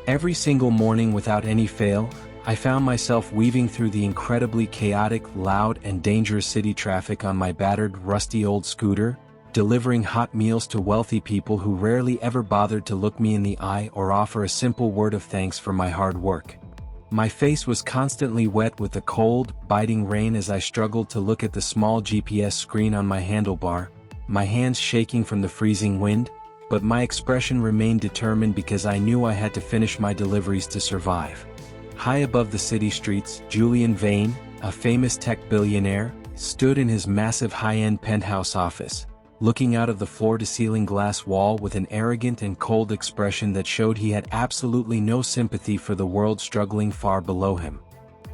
Every single morning without any fail, I found myself weaving through the incredibly chaotic, loud, and dangerous city traffic on my battered, rusty old scooter, delivering hot meals to wealthy people who rarely ever bothered to look me in the eye or offer a simple word of thanks for my hard work. My face was constantly wet with the cold, biting rain as I struggled to look at the small GPS screen on my handlebar, my hands shaking from the freezing wind, but my expression remained determined because I knew I had to finish my deliveries to survive. High above the city streets, Julian Vane, a famous tech billionaire, stood in his massive high-end penthouse office, looking out of the floor-to-ceiling glass wall with an arrogant and cold expression that showed he had absolutely no sympathy for the world struggling far below him.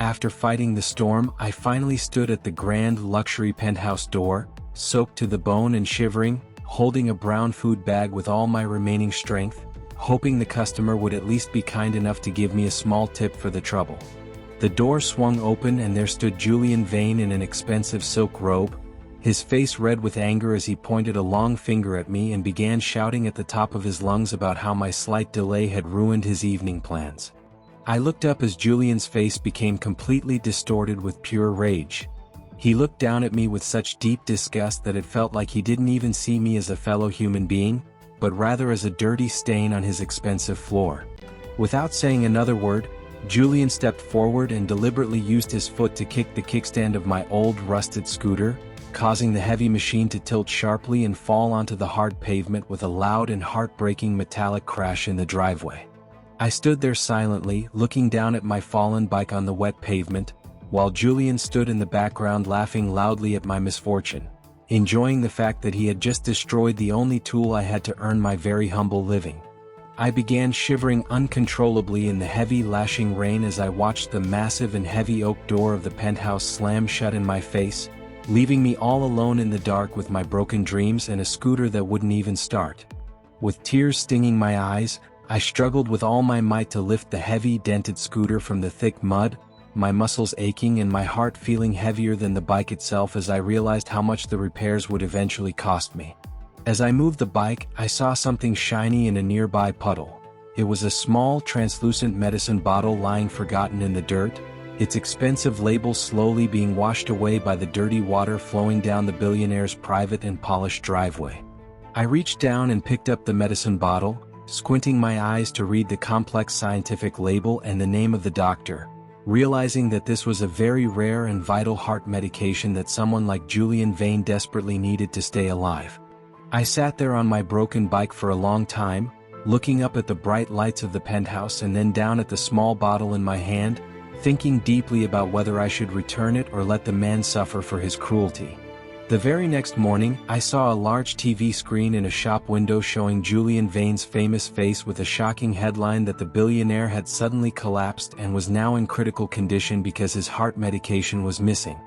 After fighting the storm, I finally stood at the grand luxury penthouse door, soaked to the bone and shivering, holding a brown food bag with all my remaining strength, hoping the customer would at least be kind enough to give me a small tip for the trouble. The door swung open and there stood Julian Vane in an expensive silk robe, his face red with anger as he pointed a long finger at me and began shouting at the top of his lungs about how my slight delay had ruined his evening plans. I looked up as Julian's face became completely distorted with pure rage. He looked down at me with such deep disgust that it felt like he didn't even see me as a fellow human being, but rather as a dirty stain on his expensive floor. Without saying another word, Julian stepped forward and deliberately used his foot to kick the kickstand of my old rusted scooter, causing the heavy machine to tilt sharply and fall onto the hard pavement with a loud and heartbreaking metallic crash in the driveway. I stood there silently, looking down at my fallen bike on the wet pavement, while Julian stood in the background laughing loudly at my misfortune, enjoying the fact that he had just destroyed the only tool I had to earn my very humble living. I began shivering uncontrollably in the heavy lashing rain as I watched the massive and heavy oak door of the penthouse slam shut in my face, leaving me all alone in the dark with my broken dreams and a scooter that wouldn't even start. With tears stinging my eyes, I struggled with all my might to lift the heavy, dented scooter from the thick mud, my muscles aching and my heart feeling heavier than the bike itself as I realized how much the repairs would eventually cost me. As I moved the bike, I saw something shiny in a nearby puddle. It was a small, translucent medicine bottle lying forgotten in the dirt, its expensive label slowly being washed away by the dirty water flowing down the billionaire's private and polished driveway. I reached down and picked up the medicine bottle, squinting my eyes to read the complex scientific label and the name of the doctor, realizing that this was a very rare and vital heart medication that someone like Julian Vane desperately needed to stay alive. I sat there on my broken bike for a long time, looking up at the bright lights of the penthouse and then down at the small bottle in my hand, thinking deeply about whether I should return it or let the man suffer for his cruelty. The very next morning, I saw a large TV screen in a shop window showing Julian Vane's famous face with a shocking headline that the billionaire had suddenly collapsed and was now in critical condition because his heart medication was missing.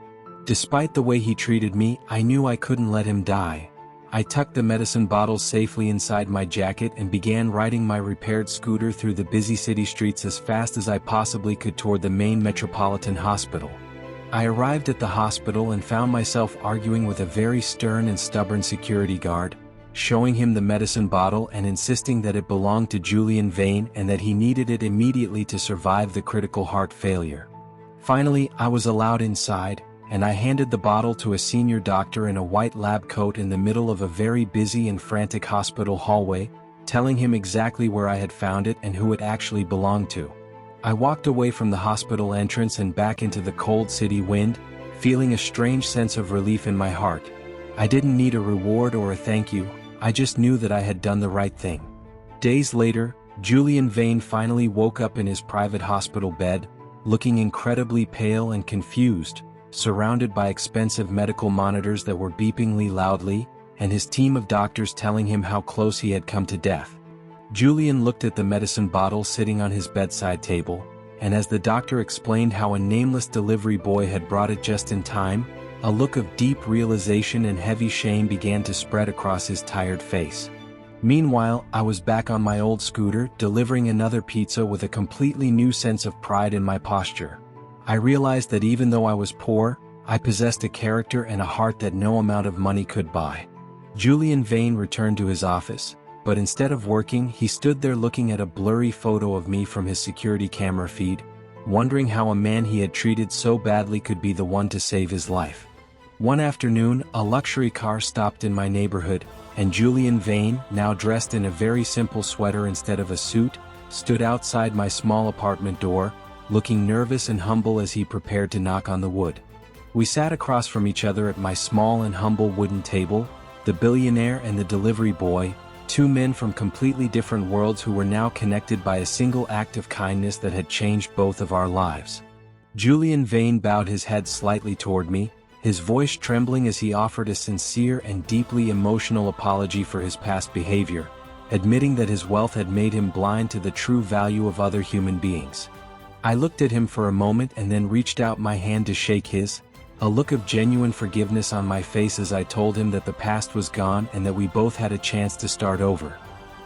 Despite the way he treated me, I knew I couldn't let him die. I tucked the medicine bottle safely inside my jacket and began riding my repaired scooter through the busy city streets as fast as I possibly could toward the main metropolitan hospital. I arrived at the hospital and found myself arguing with a very stern and stubborn security guard, showing him the medicine bottle and insisting that it belonged to Julian Vane and that he needed it immediately to survive the critical heart failure. Finally, I was allowed inside, and I handed the bottle to a senior doctor in a white lab coat in the middle of a very busy and frantic hospital hallway, telling him exactly where I had found it and who it actually belonged to. I walked away from the hospital entrance and back into the cold city wind, feeling a strange sense of relief in my heart. I didn't need a reward or a thank you, I just knew that I had done the right thing. Days later, Julian Vane finally woke up in his private hospital bed, looking incredibly pale and confused, surrounded by expensive medical monitors that were beepingly loudly, and his team of doctors telling him how close he had come to death. Julian looked at the medicine bottle sitting on his bedside table, and as the doctor explained how a nameless delivery boy had brought it just in time, a look of deep realization and heavy shame began to spread across his tired face. Meanwhile, I was back on my old scooter, delivering another pizza with a completely new sense of pride in my posture. I realized that even though I was poor, I possessed a character and a heart that no amount of money could buy. Julian Vane returned to his office, but instead of working, he stood there looking at a blurry photo of me from his security camera feed, wondering how a man he had treated so badly could be the one to save his life. One afternoon, a luxury car stopped in my neighborhood, and Julian Vane, now dressed in a very simple sweater instead of a suit, stood outside my small apartment door, looking nervous and humble as he prepared to knock on the wood. We sat across from each other at my small and humble wooden table, the billionaire and the delivery boy, two men from completely different worlds who were now connected by a single act of kindness that had changed both of our lives. Julian Vane bowed his head slightly toward me, his voice trembling as he offered a sincere and deeply emotional apology for his past behavior, admitting that his wealth had made him blind to the true value of other human beings. I looked at him for a moment and then reached out my hand to shake his, a look of genuine forgiveness on my face as I told him that the past was gone and that we both had a chance to start over.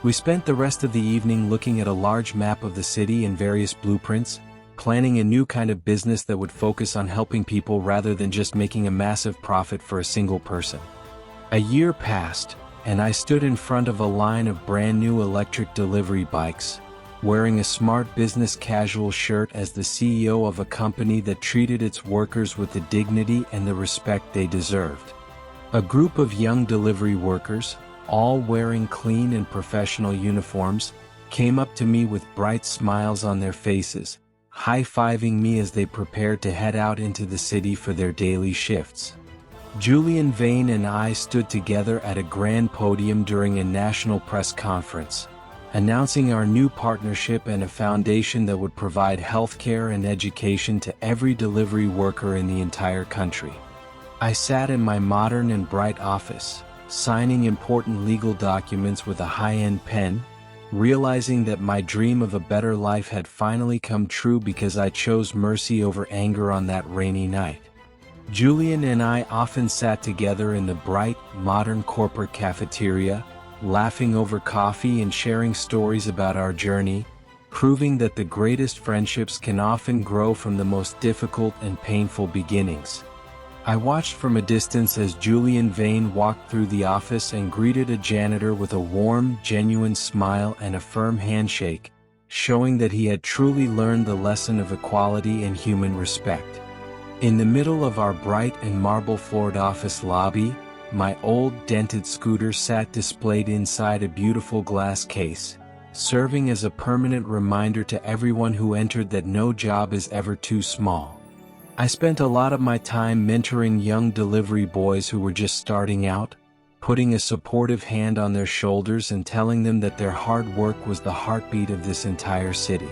We spent the rest of the evening looking at a large map of the city and various blueprints, planning a new kind of business that would focus on helping people rather than just making a massive profit for a single person. A year passed, and I stood in front of a line of brand new electric delivery bikes, wearing a smart business casual shirt as the CEO of a company that treated its workers with the dignity and the respect they deserved. A group of young delivery workers, all wearing clean and professional uniforms, came up to me with bright smiles on their faces, high-fiving me as they prepared to head out into the city for their daily shifts. Julian Vane and I stood together at a grand podium during a national press conference, announcing our new partnership and a foundation that would provide healthcare and education to every delivery worker in the entire country. I sat in my modern and bright office, signing important legal documents with a high-end pen, realizing that my dream of a better life had finally come true because I chose mercy over anger on that rainy night. Julian and I often sat together in the bright, modern corporate cafeteria, laughing over coffee and sharing stories about our journey, proving that the greatest friendships can often grow from the most difficult and painful beginnings. I watched from a distance as Julian Vane walked through the office and greeted a janitor with a warm, genuine smile and a firm handshake, showing that he had truly learned the lesson of equality and human respect. In the middle of our bright and marble-floored office lobby, my old dented scooter sat displayed inside a beautiful glass case, serving as a permanent reminder to everyone who entered that no job is ever too small. I spent a lot of my time mentoring young delivery boys who were just starting out, putting a supportive hand on their shoulders and telling them that their hard work was the heartbeat of this entire city.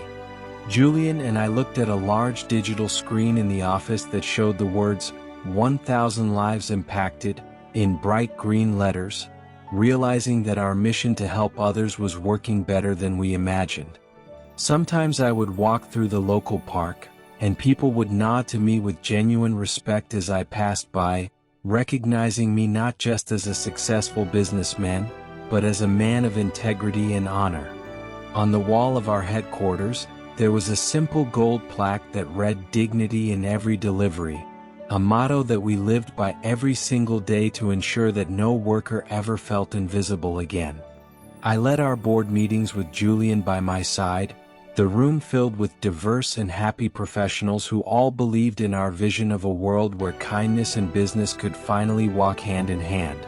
Julian and I looked at a large digital screen in the office that showed the words, 1,000 lives impacted, in bright green letters, realizing that our mission to help others was working better than we imagined. Sometimes I would walk through the local park, and people would nod to me with genuine respect as I passed by, recognizing me not just as a successful businessman, but as a man of integrity and honor. On the wall of our headquarters, there was a simple gold plaque that read "Dignity in every delivery," a motto that we lived by every single day to ensure that no worker ever felt invisible again. I led our board meetings with Julian by my side, the room filled with diverse and happy professionals who all believed in our vision of a world where kindness and business could finally walk hand in hand.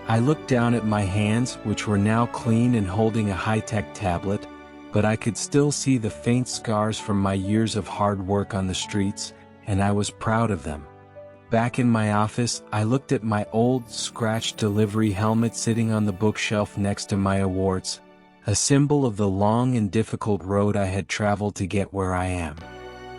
I looked down at my hands, which were now clean and holding a high-tech tablet, but I could still see the faint scars from my years of hard work on the streets, and I was proud of them. Back in my office, I looked at my old, scratched delivery helmet sitting on the bookshelf next to my awards, a symbol of the long and difficult road I had traveled to get where I am.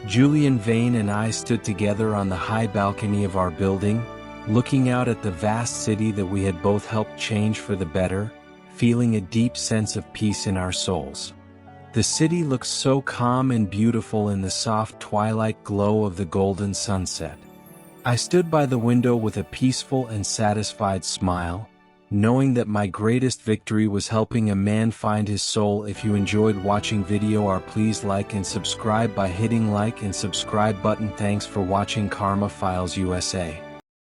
Julian Vane and I stood together on the high balcony of our building, looking out at the vast city that we had both helped change for the better, feeling a deep sense of peace in our souls. The city looked so calm and beautiful in the soft twilight glow of the golden sunset. I stood by the window with a peaceful and satisfied smile, knowing that my greatest victory was helping a man find his soul. If you enjoyed watching video, please like and subscribe by hitting like and subscribe button. Thanks for watching Karma Files USA.